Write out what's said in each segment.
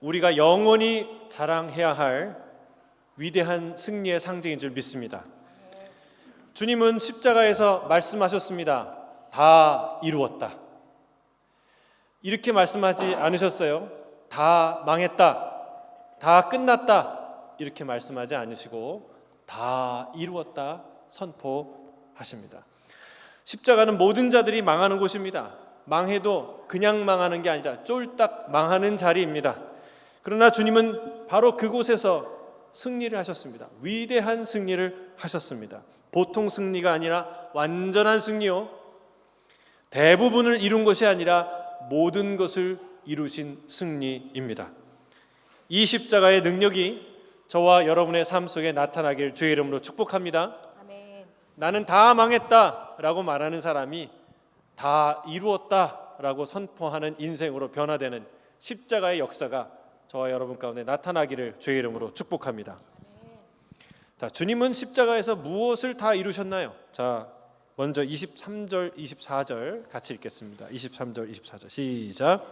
우리가 영원히 자랑해야 할 위대한 승리의 상징인 줄 믿습니다. 주님은 십자가에서 말씀하셨습니다. 다 이루었다. 이렇게 말씀하지 않으셨어요. 다 망했다, 다 끝났다 이렇게 말씀하지 않으시고 다 이루었다 선포하십니다. 십자가는 모든 자들이 망하는 곳입니다. 망해도 그냥 망하는 게 아니라 쫄딱 망하는 자리입니다. 그러나 주님은 바로 그곳에서 승리를 하셨습니다. 위대한 승리를 하셨습니다. 보통 승리가 아니라 완전한 승리요, 대부분을 이룬 것이 아니라 모든 것을 이루신 승리입니다. 이 십자가의 능력이 저와 여러분의 삶 속에 나타나길 주의 이름으로 축복합니다. 아멘. 나는 다 망했다 라고 말하는 사람이 다 이루었다 라고 선포하는 인생으로 변화되는 십자가의 역사가 저와 여러분 가운데 나타나기를 주의 이름으로 축복합니다. 자, 주님은 십자가에서 무엇을 다 이루셨나요? 자, 먼저 23절, 24절 같이 읽겠습니다. 23절, 24절 시작.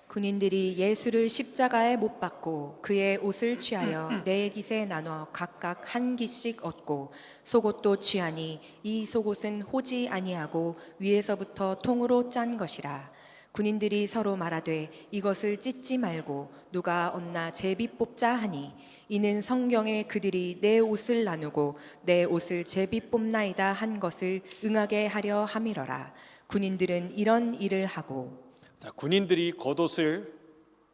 군인들이 예수를 십자가에 못 박고 그의 옷을 취하여 네 깃에 나눠 각각 한 깃씩 얻고 속옷도 취하니 이 속옷은 호지 아니하고 위에서부터 통으로 짠 것이라. 군인들이 서로 말하되 이것을 찢지 말고 누가 얻나 제비 뽑자 하니 이는 성경에 그들이 내 옷을 나누고 내 옷을 제비 뽑나이다 한 것을 응하게 하려 함이러라. 군인들은 이런 일을 하고, 자, 군인들이 겉옷을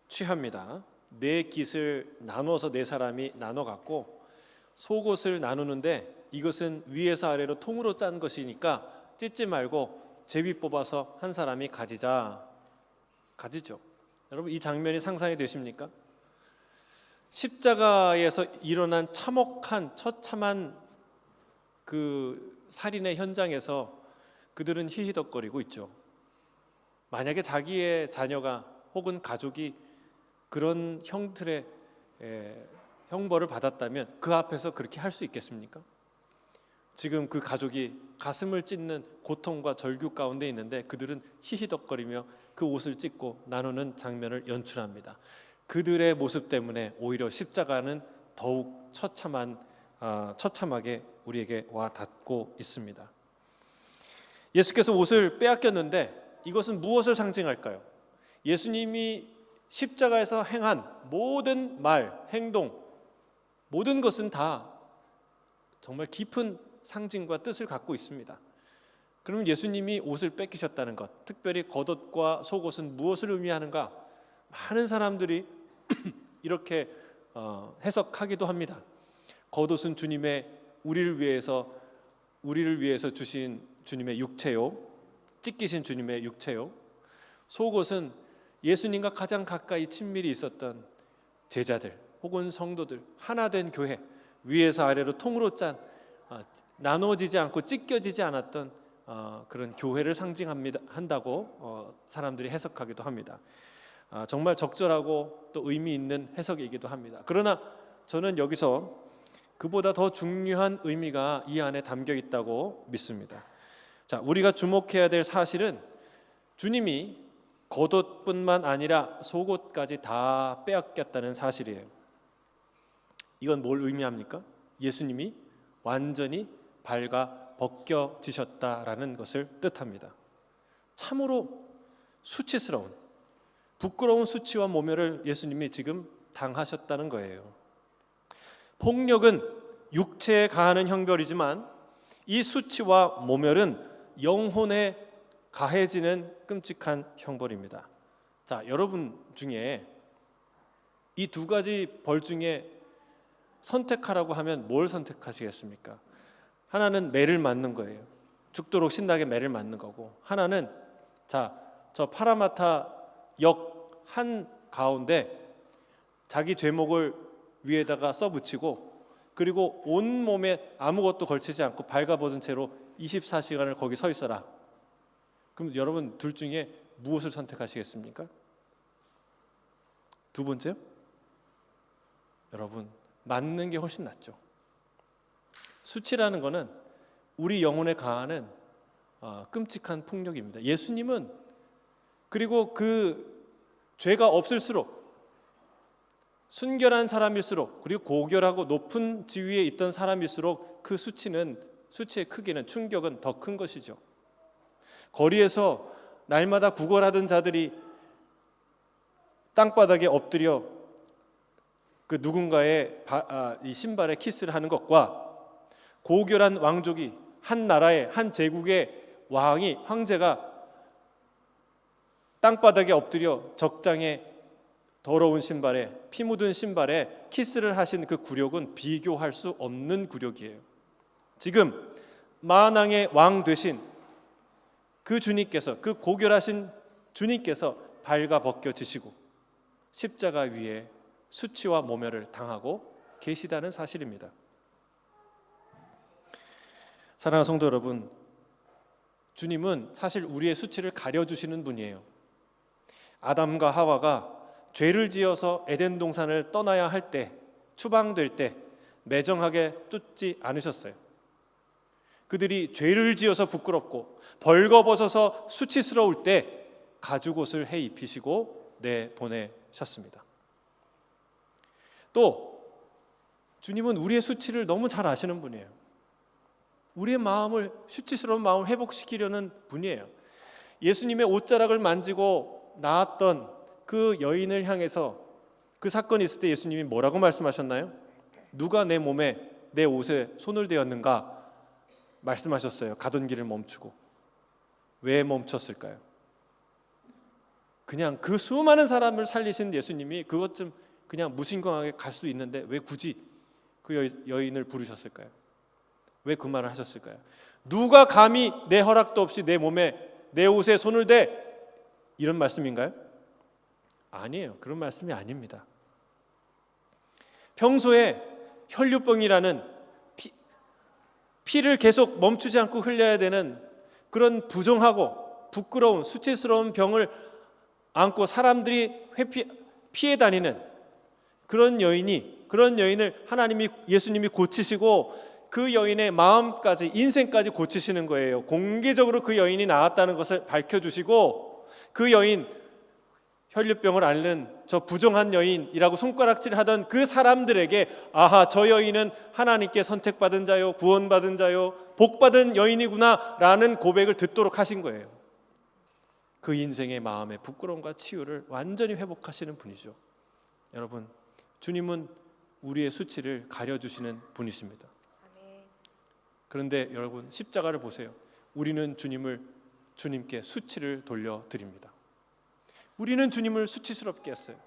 취합니다. 네 깃을 나눠서 네 사람이 나눠 갖고 속옷을 나누는데 이것은 위에서 아래로 통으로 짠 것이니까 찢지 말고 제비 뽑아서 한 사람이 가지죠. 여러분, 이 장면이 상상이 되십니까? 십자가에서 일어난 참혹한 처참한 그 살인의 현장에서 그들은 히히덕거리고 있죠. 만약에 자기의 자녀가 혹은 가족이 그런 형틀의 형벌을 받았다면 그 앞에서 그렇게 할 수 있겠습니까? 지금 그 가족이 가슴을 찢는 고통과 절규 가운데 있는데 그들은 히히덕거리며 그 옷을 찢고 나누는 장면을 연출합니다. 그들의 모습 때문에 오히려 십자가는 더욱 처참하게 우리에게 와 닿고 있습니다. 예수께서 옷을 빼앗겼는데 이것은 무엇을 상징할까요? 예수님이 십자가에서 행한 모든 말, 행동, 모든 것은 다 정말 깊은 상징과 뜻을 갖고 있습니다. 그러면 예수님이 옷을 뺏기셨다는 것, 특별히 겉옷과 속옷은 무엇을 의미하는가? 많은 사람들이 이렇게 해석하기도 합니다. 겉옷은 우리를 위해서 주신 주님의 육체요, 찢기신 주님의 육체요. 속옷은 예수님과 가장 가까이 친밀히 있었던 제자들 혹은 성도들, 하나된 교회, 위에서 아래로 통으로 짠 나누어지지 않고 찢겨지지 않았던 그런 교회를 상징한다고 사람들이 해석하기도 합니다. 정말 적절하고 또 의미 있는 해석이기도 합니다. 그러나 저는 여기서 그보다 더 중요한 의미가 이 안에 담겨 있다고 믿습니다. 자, 우리가 주목해야 될 사실은 주님이 겉옷뿐만 아니라 속옷까지 다 빼앗겼다는 사실이에요. 이건 뭘 의미합니까? 예수님이 완전히 발가 벗겨지셨다라는 것을 뜻합니다. 참으로 수치스러운, 부끄러운 수치와 모멸을 예수님이 지금 당하셨다는 거예요. 폭력은 육체에 가하는 형벌이지만 이 수치와 모멸은 영혼에 가해지는 끔찍한 형벌입니다. 자, 여러분 중에 이 두 가지 벌 중에 선택하라고 하면 뭘 선택하시겠습니까? 하나는 매를 맞는 거예요. 죽도록 신나게 매를 맞는 거고, 하나는 저 파라마타 역 한 가운데 자기 죄목을 위에다가 써붙이고 그리고 온 몸에 아무것도 걸치지 않고 발가벗은 채로 24시간을 거기 서 있어라. 그럼 여러분 둘 중에 무엇을 선택하시겠습니까? 두 번째요? 여러분, 맞는 게 훨씬 낫죠. 수치라는 것은 우리 영혼에 가하는 끔찍한 폭력입니다. 예수님은 그리고 그 죄가 없을수록 순결한 사람일수록, 그리고 고결하고 높은 지위에 있던 사람일수록 그 수치의 크기는, 충격은 더 큰 것이죠. 거리에서 날마다 구걸하던 자들이 땅바닥에 엎드려 그 누군가의 이 신발에 키스를 하는 것과, 고결한 왕족이, 한 나라의 한 제국의 황제가 땅바닥에 엎드려 적장에 더러운 신발에, 피 묻은 신발에 키스를 하신 그 굴욕은 비교할 수 없는 굴욕이에요. 지금 만왕의 왕 되신 그 주님께서, 그 고결하신 주님께서 발가 벗겨지시고 십자가 위에 수치와 모멸을 당하고 계시다는 사실입니다. 사랑하는 성도 여러분, 주님은 사실 우리의 수치를 가려주시는 분이에요. 아담과 하와가 죄를 지어서 에덴 동산을 떠나야 할 때, 추방될 때 매정하게 쫓지 않으셨어요. 그들이 죄를 지어서 부끄럽고 벌거벗어서 수치스러울 때 가죽옷을 해 입히시고 내보내셨습니다. 또 주님은 우리의 수치를 너무 잘 아시는 분이에요. 우리의 마음을, 수치스러운 마음을 회복시키려는 분이에요. 예수님의 옷자락을 만지고 나았던 그 여인을 향해서 그 사건이 있을 때 예수님이 뭐라고 말씀하셨나요? 누가 내 몸에, 내 옷에 손을 대었는가 말씀하셨어요. 가던 길을 멈추고. 왜 멈췄을까요? 그냥 그 수많은 사람을 살리신 예수님이 그것 좀 그냥 무심경하게 갈 수 있는데 왜 굳이 그 여인을 부르셨을까요? 왜 그 말을 하셨을까요? 누가 감히 내 허락도 없이 내 몸에, 내 옷에 손을 대? 이런 말씀인가요? 아니에요. 그런 말씀이 아닙니다. 평소에 혈류병이라는 피를 계속 멈추지 않고 흘려야 되는 그런 부정하고 부끄러운 수치스러운 병을 안고 사람들이 피해 다니는 그런 여인을 예수님이 고치시고 그 여인의 마음까지, 인생까지 고치시는 거예요. 공개적으로 그 여인이 나았다는 것을 밝혀주시고, 그 여인, 혈류병을 앓는 저 부정한 여인이라고 손가락질하던 그 사람들에게, 아하, 저 여인은 하나님께 선택받은 자요, 구원받은 자요, 복받은 여인이구나 라는 고백을 듣도록 하신 거예요. 그 인생의 마음의 부끄러움과 치유를 완전히 회복하시는 분이죠. 여러분, 주님은 우리의 수치를 가려주시는 분이십니다. 그런데 여러분, 십자가를 보세요. 우리는 주님께 수치를 돌려드립니다. 우리는 주님을 수치스럽게 했어요.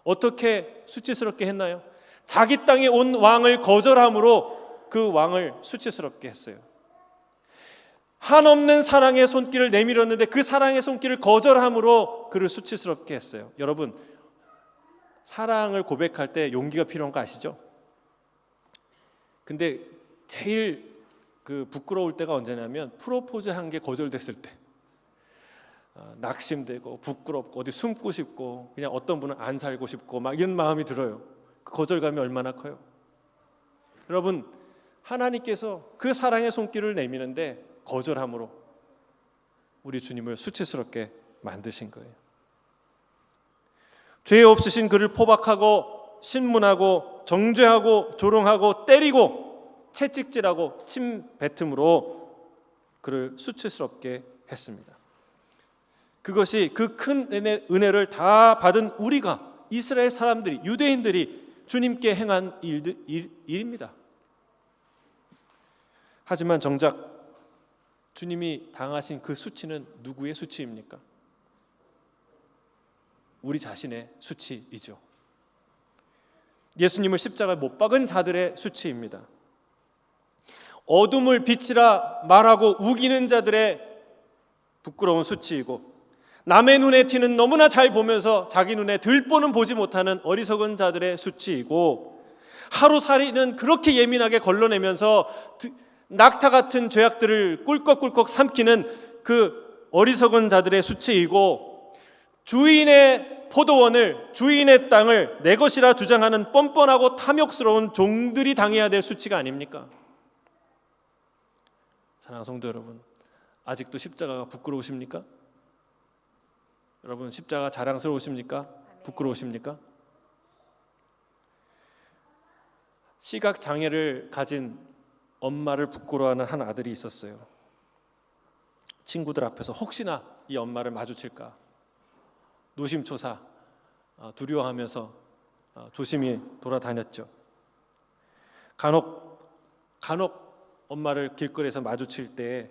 어떻게 수치스럽게 했나요? 자기 땅에 온 왕을 거절함으로 그 왕을 수치스럽게 했어요. 한없는 사랑의 손길을 내밀었는데 그 사랑의 손길을 거절함으로 그를 수치스럽게 했어요. 여러분, 사랑을 고백할 때 용기가 필요한 거 아시죠? 근데 제일 부끄러울 때가 언제냐면 프로포즈 한 게 거절됐을 때, 낙심되고 부끄럽고 어디 숨고 싶고 그냥 어떤 분은 안 살고 싶고 막 이런 마음이 들어요. 그 거절감이 얼마나 커요. 여러분, 하나님께서 그 사랑의 손길을 내미는데 거절함으로 우리 주님을 수치스럽게 만드신 거예요. 죄 없으신 그를 포박하고 신문하고 정죄하고 조롱하고 때리고 채찍질하고 침 뱉음으로 그를 수치스럽게 했습니다. 그것이 그 큰 은혜를 다 받은 우리가, 이스라엘 사람들이, 유대인들이 주님께 행한 일입니다. 하지만 정작 주님이 당하신 그 수치는 누구의 수치입니까? 우리 자신의 수치이죠. 예수님을 십자가에 못 박은 자들의 수치입니다. 어둠을 빛이라 말하고 우기는 자들의 부끄러운 수치이고, 남의 눈에 티는 너무나 잘 보면서 자기 눈에 들보는 보지 못하는 어리석은 자들의 수치이고, 하루살이는 그렇게 예민하게 걸러내면서 낙타 같은 죄악들을 꿀꺽꿀꺽 삼키는 그 어리석은 자들의 수치이고, 주인의 포도원을, 주인의 땅을 내 것이라 주장하는 뻔뻔하고 탐욕스러운 종들이 당해야 될 수치가 아닙니까? 사랑하는 성도 여러분, 아직도 십자가가 부끄러우십니까? 여러분, 십자가 자랑스러우십니까? 부끄러우십니까? 시각 장애를 가진 엄마를 부끄러워하는 한 아들이 있었어요. 친구들 앞에서 혹시나 이 엄마를 마주칠까 노심초사 두려워하면서 조심히 돌아다녔죠. 간혹 엄마를 길거리에서 마주칠 때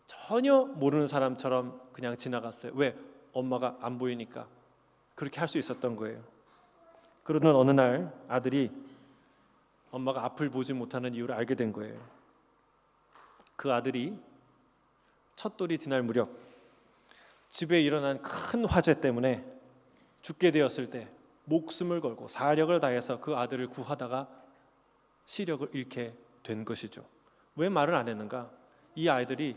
전혀 모르는 사람처럼 그냥 지나갔어요. 왜? 엄마가 안 보이니까. 그렇게 할 수 있었던 거예요. 그러던 어느 날 아들이 엄마가 앞을 보지 못하는 이유를 알게 된 거예요. 그 아들이 첫돌이 지날 무렵 집에 일어난 큰 화재 때문에 죽게 되었을 때 목숨을 걸고 사력을 다해서 그 아들을 구하다가 시력을 잃게 된 것이죠. 왜 말을 안 했는가? 이 아이들이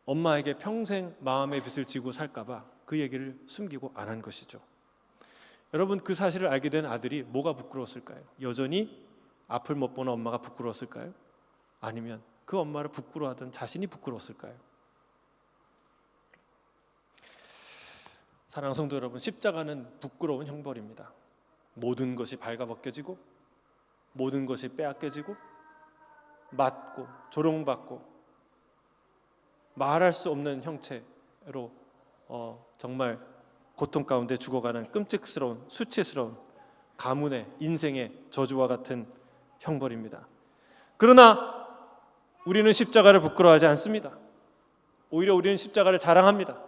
엄마에게 평생 마음의 빚을 지고 살까봐 그 얘기를 숨기고 안 한 것이죠. 여러분, 그 사실을 알게 된 아들이 뭐가 부끄러웠을까요? 여전히 앞을 못 보는 엄마가 부끄러웠을까요? 아니면 그 엄마를 부끄러워하던 자신이 부끄러웠을까요? 사랑하는 성도 여러분, 십자가는 부끄러운 형벌입니다. 모든 것이 발가벗겨지고 모든 것이 빼앗겨지고 맞고 조롱받고 말할 수 없는 형체로 정말 고통 가운데 죽어가는 끔찍스러운 수치스러운 가문의 인생의 저주와 같은 형벌입니다. 그러나 우리는 십자가를 부끄러워하지 않습니다. 오히려 우리는 십자가를 자랑합니다.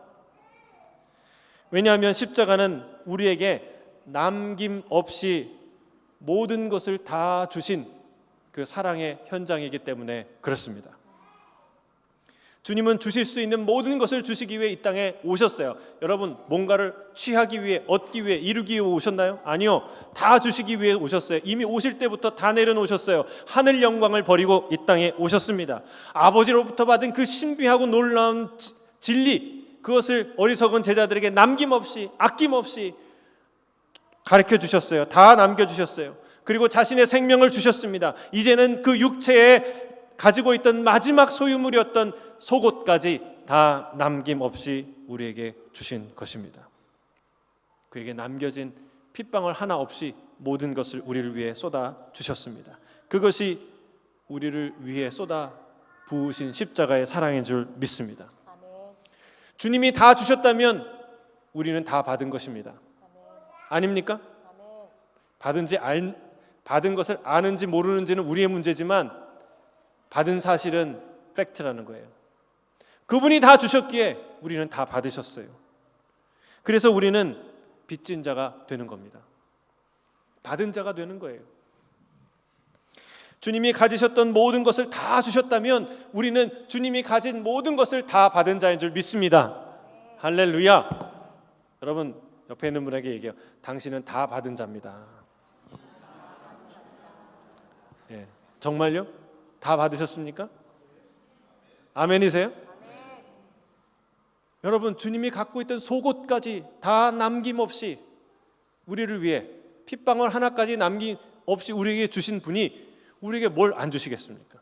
왜냐하면 십자가는 우리에게 남김없이 모든 것을 다 주신 그 사랑의 현장이기 때문에 그렇습니다. 주님은 주실 수 있는 모든 것을 주시기 위해 이 땅에 오셨어요. 여러분, 뭔가를 취하기 위해, 얻기 위해, 이루기 위해 오셨나요? 아니요. 다 주시기 위해 오셨어요. 이미 오실 때부터 다 내려놓으셨어요. 하늘 영광을 버리고 이 땅에 오셨습니다. 아버지로부터 받은 그 신비하고 놀라운 진리, 그것을 어리석은 제자들에게 남김없이 아낌없이 가르쳐 주셨어요. 다 남겨주셨어요. 그리고 자신의 생명을 주셨습니다. 이제는 그 육체에 가지고 있던 마지막 소유물이었던 속옷까지 다 남김없이 우리에게 주신 것입니다. 그에게 남겨진 핏방울 하나 없이 모든 것을 우리를 위해 쏟아 주셨습니다. 그것이 우리를 위해 쏟아 부으신 십자가의 사랑인 줄 믿습니다. 주님이 다 주셨다면 우리는 다 받은 것입니다. 아닙니까? 받은 것을 아는지 모르는지는 우리의 문제지만 받은 사실은 팩트라는 거예요. 그분이 다 주셨기에 우리는 다 받으셨어요. 그래서 우리는 빚진 자가 되는 겁니다. 받은 자가 되는 거예요. 주님이 가지셨던 모든 것을 다 주셨다면 우리는 주님이 가진 모든 것을 다 받은 자인 줄 믿습니다. 할렐루야. 여러분, 옆에 있는 분에게 얘기해요. 당신은 다 받은 자입니다. 예, 정말요? 다 받으셨습니까? 아멘이세요? 여러분, 주님이 갖고 있던 속옷까지 다 남김없이 우리를 위해 핏방울 하나까지 남김없이 우리에게 주신 분이 우리에게 뭘 안 주시겠습니까?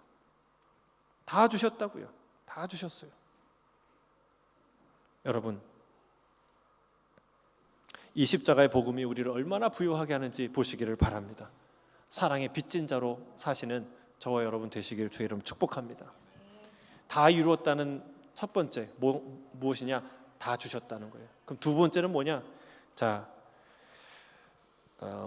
다 주셨다고요. 다 주셨어요. 여러분, 이 십자가의 복음이 우리를 얼마나 부유하게 하는지 보시기를 바랍니다. 사랑의 빚진 자로 사시는 저와 여러분 되시기를 주의 이름 축복합니다. 다 이루었다는 첫 번째 무엇이냐? 다 주셨다는 거예요. 그럼 두 번째는 뭐냐? 자,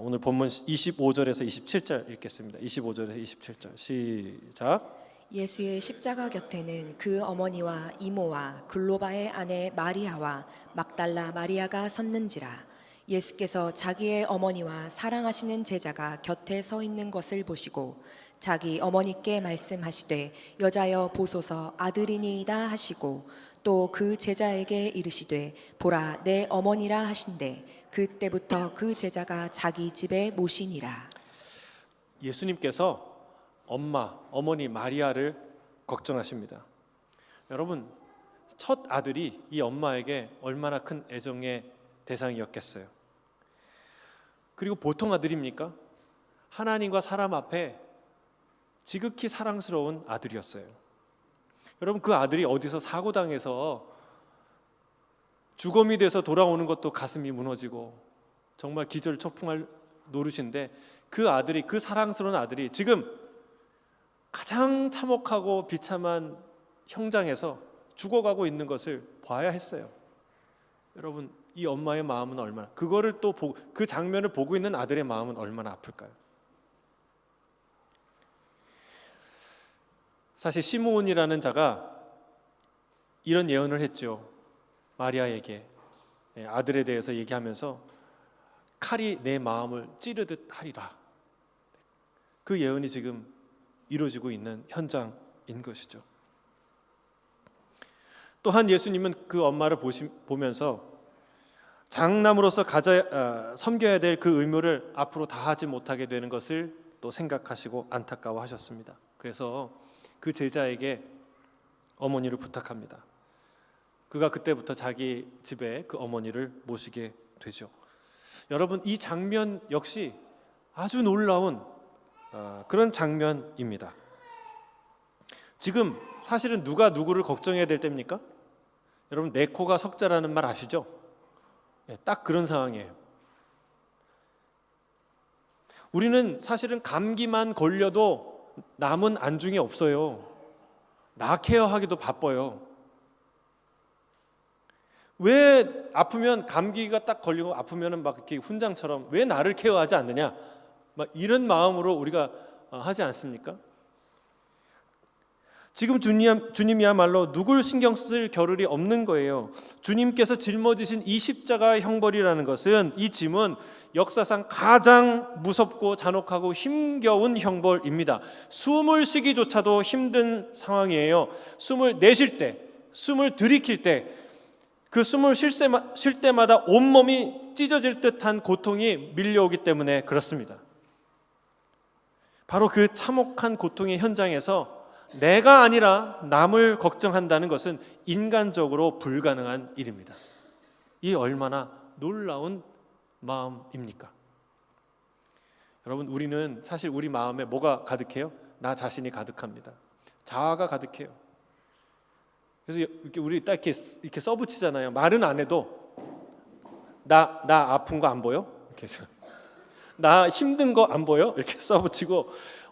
오늘 본문 25절에서 27절 읽겠습니다. 25절에서 27절 시작. 예수의 십자가 곁에는 그 어머니와 이모와 글로바의 아내 마리아와 막달라 마리아가 섰는지라. 예수께서 자기의 어머니와 사랑하시는 제자가 곁에 서 있는 것을 보시고 자기 어머니께 말씀하시되 여자여 보소서 아들이니이다 하시고 또 그 제자에게 이르시되 보라 내 어머니라 하신대 그때부터 그 제자가 자기 집에 모시니라. 예수님께서 어머니 마리아를 걱정하십니다. 여러분, 첫 아들이 이 엄마에게 얼마나 큰 애정의 대상이었겠어요. 그리고 보통 아들입니까? 하나님과 사람 앞에 지극히 사랑스러운 아들이었어요. 여러분, 그 아들이 어디서 사고당해서 주검이 돼서 돌아오는 것도 가슴이 무너지고 정말 기절초풍할 노릇인데 그 아들이, 그 사랑스러운 아들이 지금 가장 참혹하고 비참한 형장에서 죽어가고 있는 것을 봐야 했어요. 여러분, 이 엄마의 마음은 얼마나, 그거를 또 그 장면을 보고 있는 아들의 마음은 얼마나 아플까요? 사실 시므온이라는 자가 이런 예언을 했죠. 마리아에게 아들에 대해서 얘기하면서 칼이 내 마음을 찌르듯 하리라. 그 예언이 지금 이루어지고 있는 현장인 것이죠. 또한 예수님은 그 엄마를 보면서 장남으로서 섬겨야 될 그 의무를 앞으로 다하지 못하게 되는 것을 또 생각하시고 안타까워하셨습니다. 그래서 그 제자에게 어머니를 부탁합니다. 그가 그때부터 자기 집에 그 어머니를 모시게 되죠. 여러분, 이 장면 역시 아주 놀라운 그런 장면입니다. 지금 사실은 누가 누구를 걱정해야 될 때입니까? 여러분, 내 코가 석자라는 말 아시죠? 딱 그런 상황이에요. 우리는 사실은 감기만 걸려도 남은 안중이 없어요. 나 케어하기도 바빠요. 왜 아프면, 감기가 딱 걸리고 아프면은 막 이렇게 훈장처럼 왜 나를 케어하지 않느냐, 막 이런 마음으로 우리가 하지 않습니까? 지금 주님이야말로 누굴 신경 쓸 겨를이 없는 거예요. 주님께서 짊어지신 이 십자가 형벌이라는 것은, 이 짐은 역사상 가장 무섭고 잔혹하고 힘겨운 형벌입니다. 숨을 쉬기조차도 힘든 상황이에요. 숨을 내쉴 때, 숨을 들이킬 때, 그 숨을 쉴 때마다 온몸이 찢어질 듯한 고통이 밀려오기 때문에 그렇습니다. 바로 그 참혹한 고통의 현장에서 내가 아니라 남을 걱정한다는 것은 인간적으로 불가능한 일입니다. 이 얼마나 놀라운 마음입니까? 여러분, 우리는 사실 우리 마음에 뭐가 가득해요? 나 자신이 가득합니다. 자아가 가득해요. 그래서 이렇게 우리 딱 이렇게 써붙이잖아요. 말은 안 해도 나 아픈 거 안 보여? 이렇게 해서 나 힘든 거 안 보여? 이렇게 써붙이고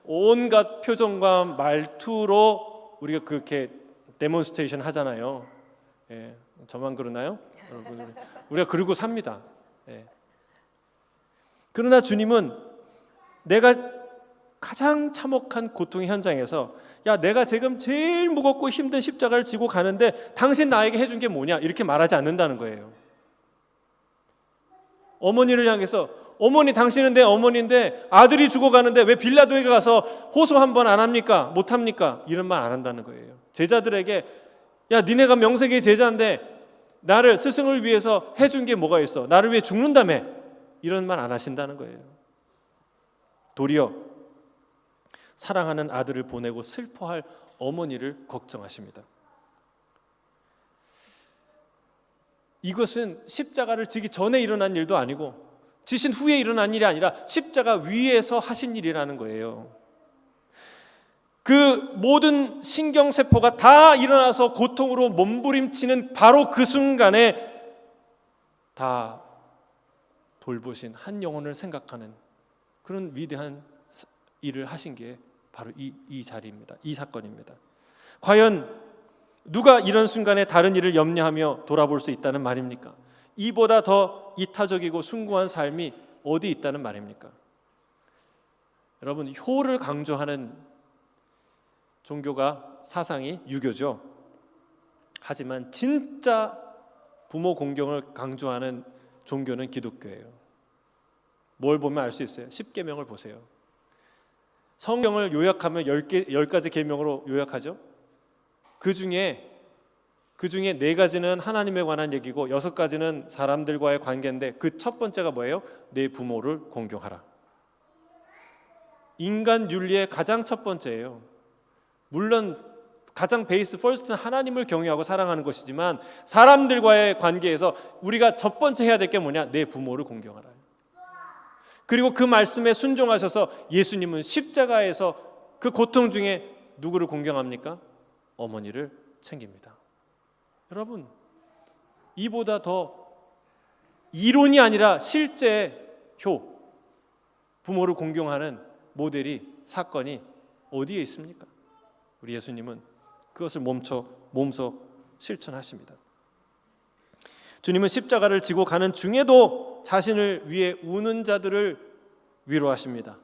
온갖 표정과 말투로 우리가 그렇게 데몬스트레이션 하잖아요. 예, 저만 그러나요? 여러분, 우리가 그러고 삽니다. 예. 그러나 주님은 내가 가장 참혹한 고통의 현장에서, 야, 내가 지금 제일 무겁고 힘든 십자가를 지고 가는데 당신 나에게 해준 게 뭐냐, 이렇게 말하지 않는다는 거예요. 어머니를 향해서, 어머니, 당신은 내 어머니인데 아들이 죽어가는데 왜 빌라도에 가서 호소 한 번 안 합니까? 못 합니까? 이런 말 안 한다는 거예요. 제자들에게, 야, 니네가 명색의 제자인데 나를, 스승을 위해서 해준 게 뭐가 있어? 나를 위해 죽는다며? 이런 말 안 하신다는 거예요. 도리어 사랑하는 아들을 보내고 슬퍼할 어머니를 걱정하십니다. 이것은 십자가를 지기 전에 일어난 일도 아니고 지신 후에 일어난 일이 아니라 십자가 위에서 하신 일이라는 거예요. 그 모든 신경세포가 다 일어나서 고통으로 몸부림치는 바로 그 순간에 다 돌보신 한 영혼을 생각하는 그런 위대한 일을 하신 게 바로 이 자리입니다. 이 사건입니다. 과연 누가 이런 순간에 다른 일을 염려하며 돌아볼 수 있다는 말입니까? 이보다 더 이타적이고 숭고한 삶이 어디 있다는 말입니까? 여러분, 효를 강조하는 종교가, 사상이 유교죠. 하지만 진짜 부모 공경을 강조하는 종교는 기독교예요. 뭘 보면 알 수 있어요? 10계명을 보세요. 성경을 요약하면 10가지 계명으로 요약하죠. 그 중에 4가지는 하나님에 관한 얘기고 6가지는 사람들과의 관계인데, 그 첫 번째가 뭐예요? 내 부모를 공경하라. 인간 윤리의 가장 첫 번째예요. 물론 가장 베이스 퍼스트는 하나님을 경외하고 사랑하는 것이지만, 사람들과의 관계에서 우리가 첫 번째 해야 될 게 뭐냐? 내 부모를 공경하라. 그리고 그 말씀에 순종하셔서 예수님은 십자가에서 그 고통 중에 누구를 공경합니까? 어머니를 챙깁니다. 여러분, 이보다 더 이론이 아니라 실제 효, 부모를 공경하는 모델이 사건이 어디에 있습니까? 우리 예수님은 그것을 몸소 실천하십니다. 주님은 십자가를 지고 가는 중에도 자신을 위해 우는 자들을 위로하십니다.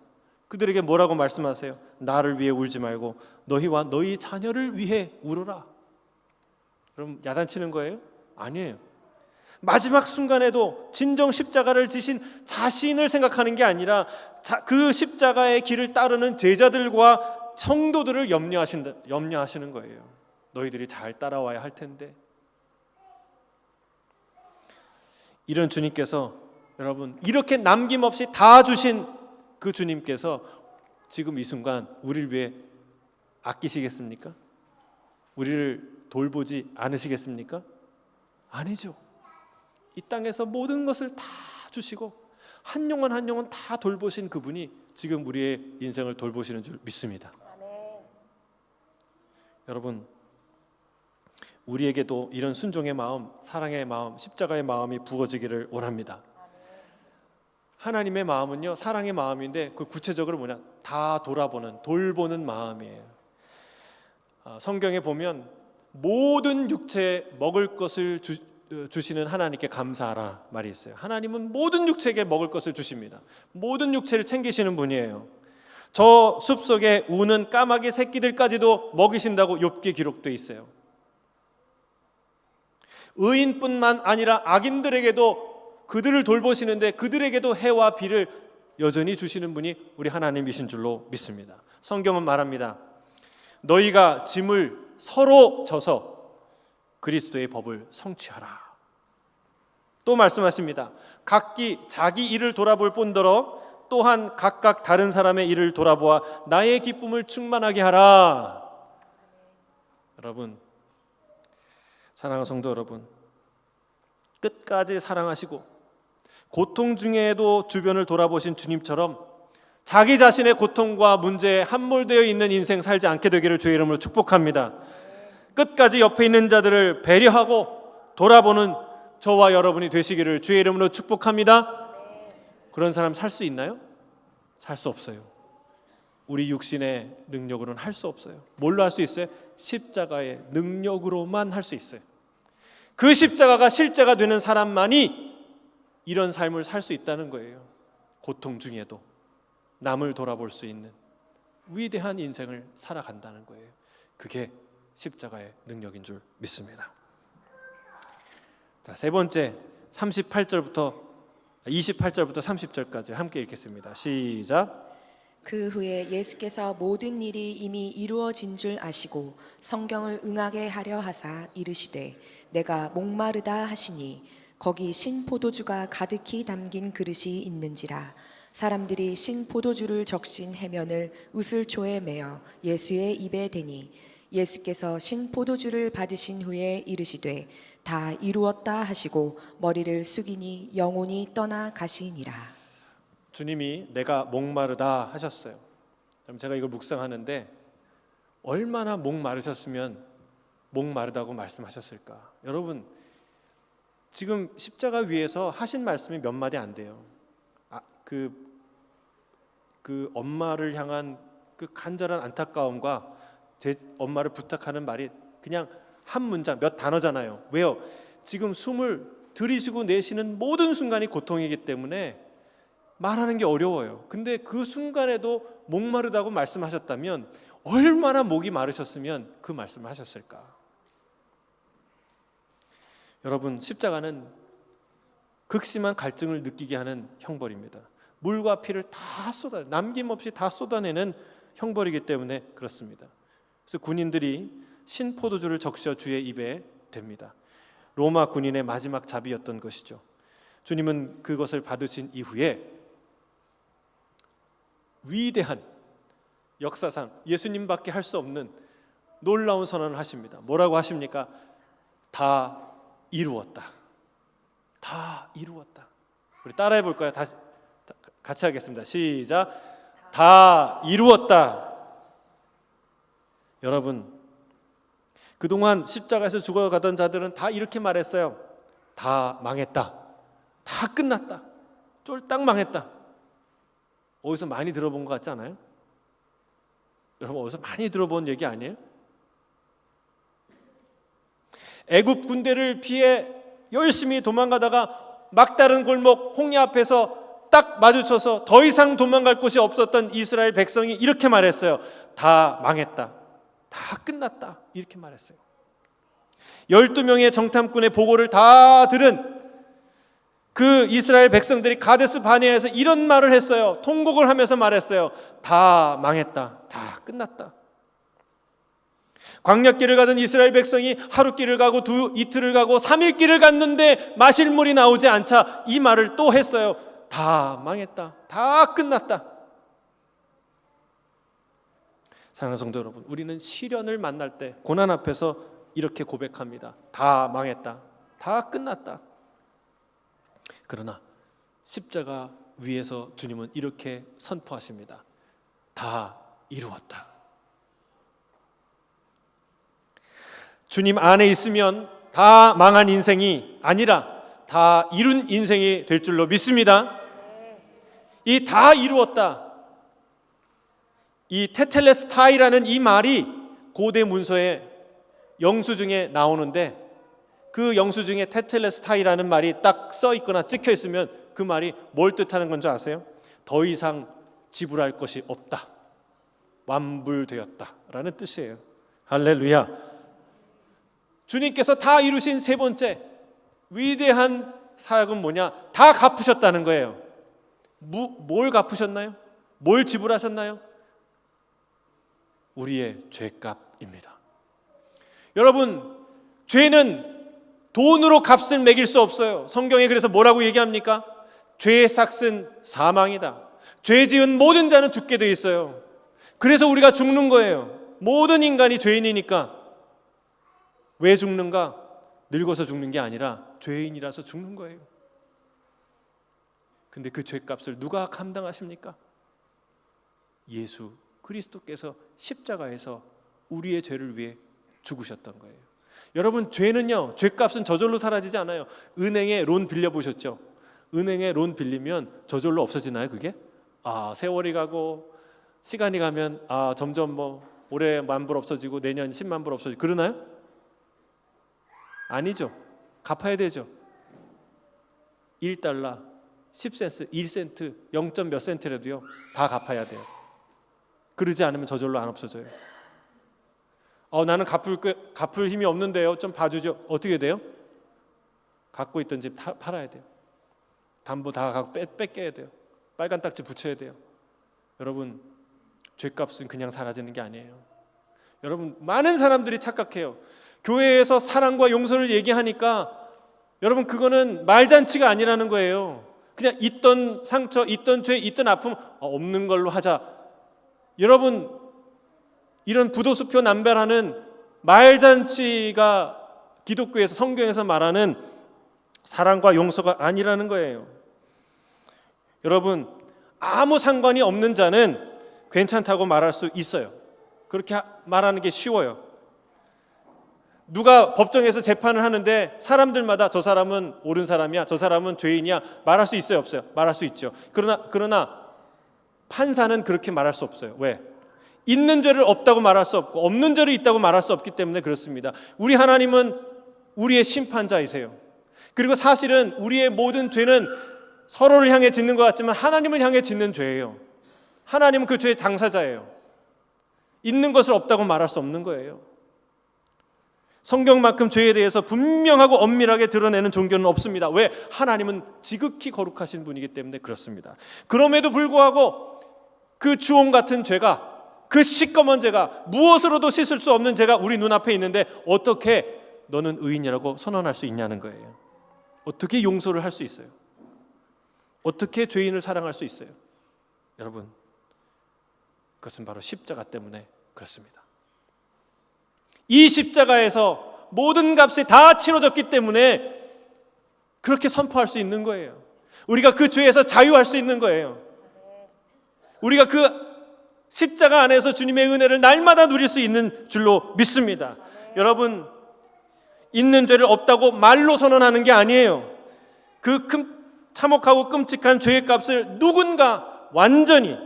그들에게 뭐라고 말씀하세요? 나를 위해 울지 말고 너희와 너희 자녀를 위해 울어라. 그럼 야단치는 거예요? 아니에요. 마지막 순간에도 진정 십자가를 지신 자신을 생각하는 게 아니라 그 십자가의 길을 따르는 제자들과 성도들을 염려하시는 거예요. 너희들이 잘 따라와야 할 텐데. 이런 주님께서, 여러분, 이렇게 남김없이 다 주신 그 주님께서 지금 이 순간 우리를 위해 아끼시겠습니까? 우리를 돌보지 않으시겠습니까? 아니죠. 이 땅에서 모든 것을 다 주시고 한 영혼 한 영혼 다 돌보신 그분이 지금 우리의 인생을 돌보시는 줄 믿습니다. 여러분, 우리에게도 이런 순종의 마음, 사랑의 마음, 십자가의 마음이 부어지기를 원합니다. 하나님의 마음은요, 사랑의 마음인데 그 구체적으로 뭐냐? 다 돌보는 마음이에요. 성경에 보면 모든 육체에 먹을 것을 주시는 하나님께 감사하라 말이 있어요. 하나님은 모든 육체에게 먹을 것을 주십니다. 모든 육체를 챙기시는 분이에요. 저 숲속에 우는 까마귀 새끼들까지도 먹이신다고 욥기에 기록되어 있어요. 의인뿐만 아니라 악인들에게도 그들을 돌보시는데 그들에게도 해와 비를 여전히 주시는 분이 우리 하나님이신 줄로 믿습니다. 성경은 말합니다. 너희가 짐을 서로 져서 그리스도의 법을 성취하라. 또 말씀하십니다. 각기 자기 일을 돌아볼 뿐더러 또한 각각 다른 사람의 일을 돌아보아 나의 기쁨을 충만하게 하라. 여러분, 사랑하는 성도 여러분, 끝까지 사랑하시고 고통 중에도 주변을 돌아보신 주님처럼 자기 자신의 고통과 문제에 함몰되어 있는 인생 살지 않게 되기를 주의 이름으로 축복합니다. 끝까지 옆에 있는 자들을 배려하고 돌아보는 저와 여러분이 되시기를 주의 이름으로 축복합니다. 그런 사람 살 수 있나요? 살 수 없어요. 우리 육신의 능력으로는 할 수 없어요. 뭘로 할 수 있어요? 십자가의 능력으로만 할 수 있어요. 그 십자가가 실제가 되는 사람만이 이런 삶을 살 수 있다는 거예요. 고통 중에도 남을 돌아볼 수 있는 위대한 인생을 살아간다는 거예요. 그게 십자가의 능력인 줄 믿습니다. 자, 세 번째 28절부터 30절까지 함께 읽겠습니다. 시작. 그 후에 예수께서 모든 일이 이미 이루어진 줄 아시고 성경을 응하게 하려 하사 이르시되 내가 목마르다 하시니 거기 신포도주가 가득히 담긴 그릇이 있는지라. 사람들이 신포도주를 적신 해면을 우슬초에 매어 예수의 입에 대니 예수께서 신포도주를 받으신 후에 이르시되 다 이루었다 하시고 머리를 숙이니 영혼이 떠나 가시니라. 주님이 내가 목마르다 하셨어요. 그럼 제가 이걸 묵상하는데 얼마나 목마르셨으면 목마르다고 말씀하셨을까? 여러분, 지금 십자가 위에서 하신 말씀이 몇 마디 안 돼요. 그 엄마를 향한 그 간절한 안타까움과 제 엄마를 부탁하는 말이 그냥 한 문장, 몇 단어잖아요. 왜요? 지금 숨을 들이쉬고 내쉬는 모든 순간이 고통이기 때문에 말하는 게 어려워요. 근데 그 순간에도 목마르다고 말씀하셨다면 얼마나 목이 마르셨으면 그 말씀을 하셨을까? 여러분, 십자가는 극심한 갈증을 느끼게 하는 형벌입니다. 물과 피를 다 남김없이 다 쏟아내는 형벌이기 때문에 그렇습니다. 그래서 군인들이 신포도주를 적셔 주의 입에 댑니다. 로마 군인의 마지막 자비였던 것이죠. 주님은 그것을 받으신 이후에 위대한 역사상 예수님밖에 할 수 없는 놀라운 선언을 하십니다. 뭐라고 하십니까? 다 이루었다. 다 이루었다. 우리 따라해 볼까요? 다시 같이 하겠습니다. 시작. 다 이루었다. 여러분, 그동안 십자가에서 죽어가던 자들은 다 이렇게 말했어요. 다 망했다. 다 끝났다. 쫄딱 망했다. 어디서 많이 들어본 것 같지 않아요? 여러분 어디서 많이 들어본 얘기 아니에요? 애굽 군대를 피해 열심히 도망가다가 막다른 골목 홍해 앞에서 딱 마주쳐서 더 이상 도망갈 곳이 없었던 이스라엘 백성이 이렇게 말했어요. 다 망했다. 다 끝났다. 이렇게 말했어요. 12명의 정탐꾼의 보고를 다 들은 그 이스라엘 백성들이 가데스 바네아에서 이런 말을 했어요. 통곡을 하면서 말했어요. 다 망했다. 다 끝났다. 광야길을 가던 이스라엘 백성이 하루 길을 가고 이틀을 가고 3일 길을 갔는데 마실 물이 나오지 않자 이 말을 또 했어요. 다 망했다. 다 끝났다. 사랑하는 성도 여러분, 우리는 시련을 만날 때 고난 앞에서 이렇게 고백합니다. 다 망했다. 다 끝났다. 그러나 십자가 위에서 주님은 이렇게 선포하십니다. 다 이루었다. 주님 안에 있으면 다 망한 인생이 아니라 다 이룬 인생이 될 줄로 믿습니다. 이 다 이루었다, 이 테텔레스타이라는 이 말이 고대 문서의 영수증에 나오는데 그 영수증에 테텔레스타이라는 말이 딱 써 있거나 찍혀 있으면 그 말이 뭘 뜻하는 건 줄 아세요? 더 이상 지불할 것이 없다, 완불되었다 라는 뜻이에요. 할렐루야. 주님께서 다 이루신 세 번째 위대한 사역은 뭐냐? 다 갚으셨다는 거예요. 뭘 갚으셨나요? 뭘 지불하셨나요? 우리의 죄값입니다. 여러분, 죄는 돈으로 값을 매길 수 없어요. 성경에 그래서 뭐라고 얘기합니까? 죄의 삭은 사망이다. 죄 지은 모든 자는 죽게 돼 있어요. 그래서 우리가 죽는 거예요. 모든 인간이 죄인이니까. 왜 죽는가? 늙어서 죽는 게 아니라 죄인이라서 죽는 거예요. 근데 그 죄값을 누가 감당하십니까? 예수 그리스도께서 십자가에서 우리의 죄를 위해 죽으셨던 거예요. 여러분, 죄는요, 죄값은 저절로 사라지지 않아요. 은행에 론 빌려보셨죠? 은행에 론 빌리면 저절로 없어지나요, 그게? 세월이 가고 시간이 가면 점점 올해 10,000불 없어지고 내년 10만 불 없어지고 그러나요? 아니죠. 갚아야 되죠. 1달러, 10센트, 1센트, 0. 몇 센트라도요 다 갚아야 돼요. 그러지 않으면 저절로 안 없어져요. 나는 갚을 힘이 없는데요, 좀 봐주죠. 어떻게 돼요? 갖고 있던 집 팔아야 돼요. 담보 다 갖고 뺏겨야 돼요. 빨간 딱지 붙여야 돼요. 여러분, 죄값은 그냥 사라지는 게 아니에요. 여러분, 많은 사람들이 착각해요. 교회에서 사랑과 용서를 얘기하니까 여러분, 그거는 말잔치가 아니라는 거예요. 그냥 있던 상처, 있던 죄, 있던 아픔 없는 걸로 하자. 여러분, 이런 부도수표 남발하는 말잔치가 기독교에서, 성경에서 말하는 사랑과 용서가 아니라는 거예요. 여러분, 아무 상관이 없는 자는 괜찮다고 말할 수 있어요. 그렇게 말하는 게 쉬워요. 누가 법정에서 재판을 하는데 사람들마다 저 사람은 옳은 사람이야, 저 사람은 죄인이야 말할 수 있어요, 없어요? 말할 수 있죠. 그러나 판사는 그렇게 말할 수 없어요. 왜? 있는 죄를 없다고 말할 수 없고 없는 죄를 있다고 말할 수 없기 때문에 그렇습니다. 우리 하나님은 우리의 심판자이세요. 그리고 사실은 우리의 모든 죄는 서로를 향해 짓는 것 같지만 하나님을 향해 짓는 죄예요. 하나님은 그 죄의 당사자예요. 있는 것을 없다고 말할 수 없는 거예요. 성경만큼 죄에 대해서 분명하고 엄밀하게 드러내는 종교는 없습니다. 왜? 하나님은 지극히 거룩하신 분이기 때문에 그렇습니다. 그럼에도 불구하고 그 주홍 같은 죄가, 그 시꺼먼 죄가, 무엇으로도 씻을 수 없는 죄가 우리 눈앞에 있는데 어떻게 너는 의인이라고 선언할 수 있냐는 거예요. 어떻게 용서를 할 수 있어요? 어떻게 죄인을 사랑할 수 있어요? 여러분, 그것은 바로 십자가 때문에 그렇습니다. 이 십자가에서 모든 값이 다 치러졌기 때문에 그렇게 선포할 수 있는 거예요. 우리가 그 죄에서 자유할 수 있는 거예요. 우리가 그 십자가 안에서 주님의 은혜를 날마다 누릴 수 있는 줄로 믿습니다. 여러분, 있는 죄를 없다고 말로 선언하는 게 아니에요. 그 참혹하고 끔찍한 죄의 값을 누군가 완전히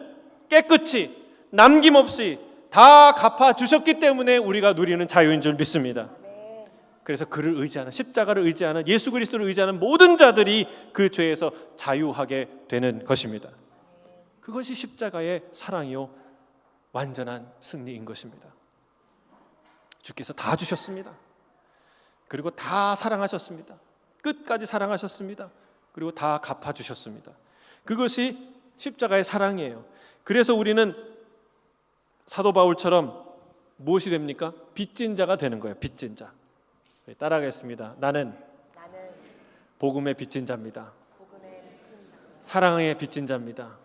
깨끗이 남김없이 다 갚아주셨기 때문에 우리가 누리는 자유인 줄 믿습니다. 그래서 그를 의지하는, 십자가를 의지하는, 예수 그리스도를 의지하는 모든 자들이 그 죄에서 자유하게 되는 것입니다. 그것이 십자가의 사랑이요 완전한 승리인 것입니다. 주께서 다 주셨습니다. 그리고 다 사랑하셨습니다. 끝까지 사랑하셨습니다. 그리고 다 갚아주셨습니다. 그것이 십자가의 사랑이에요. 그래서 우리는 사도 바울처럼 무엇이 됩니까? 빚진 자가 되는 거예요. 빚진 자. 따라하겠습니다. 나는 복음의 빚진 자입니다. 사랑의 빚진 자입니다.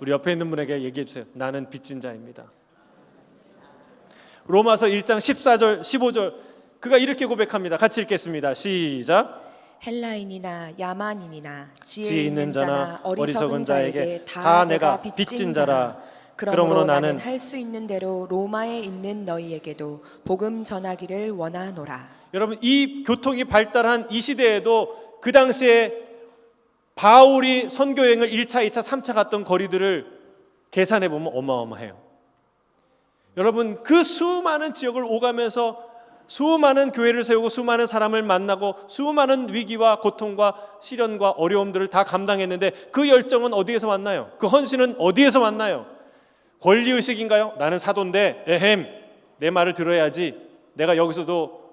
우리 옆에 있는 분에게 얘기해 주세요. 나는 빚진 자입니다. 로마서 1장 14절 15절 그가 이렇게 고백합니다. 같이 읽겠습니다. 시작. 헬라인이나 야만인이나 지혜 있는 자나 어리석은 자에게 다 내가 빚진 자라. 그러므로 나는 할 수 있는 대로 로마에 있는 너희에게도 복음 전하기를 원하노라. 여러분, 이 교통이 발달한 이 시대에도 그 당시에 바울이 선교여행을 1차, 2차, 3차 갔던 거리들을 계산해 보면 어마어마해요. 여러분, 그 수많은 지역을 오가면서 수많은 교회를 세우고 수많은 사람을 만나고 수많은 위기와 고통과 시련과 어려움들을 다 감당했는데 그 열정은 어디에서 왔나요? 그 헌신은 어디에서 왔나요? 권리의식인가요? 나는 사도인데 내 말을 들어야지, 내가 여기서도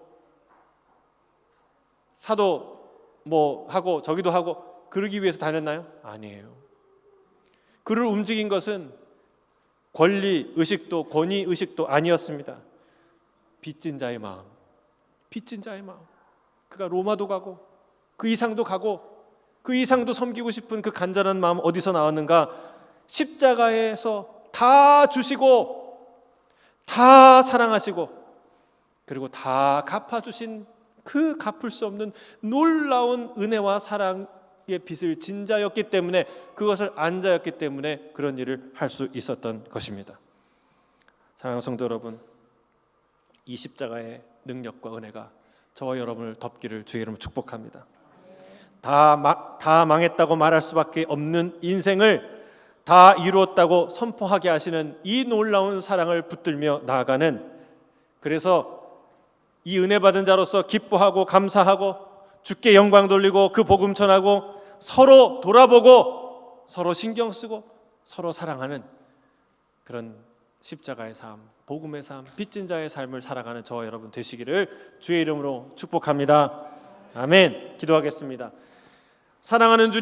사도 뭐 하고 저기도 하고 그러기 위해서 다녔나요? 아니에요. 그를 움직인 것은 권리의식도 권위의식도 아니었습니다. 빚진 자의 마음, 빚진 자의 마음. 그가 로마도 가고 그 이상도 가고 그 이상도 섬기고 싶은 그 간절한 마음 어디서 나왔는가? 십자가에서 다 주시고 다 사랑하시고 그리고 다 갚아주신 그 갚을 수 없는 놀라운 은혜와 사랑의 빚을 진 자였기 때문에, 그것을 안 자였기 때문에 그런 일을 할 수 있었던 것입니다. 사랑하는 성도 여러분, 이 십자가의 능력과 은혜가 저와 여러분을 덮기를 주의 이름으로 축복합니다. 다 망했다고 말할 수밖에 없는 인생을 다 이루었다고 선포하게 하시는 이 놀라운 사랑을 붙들며 나아가는, 그래서 이 은혜 받은 자로서 기뻐하고 감사하고 주께 영광 돌리고 그 복음 전하고 서로 돌아보고 서로 신경 쓰고 서로 사랑하는 그런 십자가의 삶, 복음의 삶, 빚진 자의 삶을 살아가는 저와 여러분 되시기를 주의 이름으로 축복합니다. 아멘. 기도하겠습니다. 사랑하는 주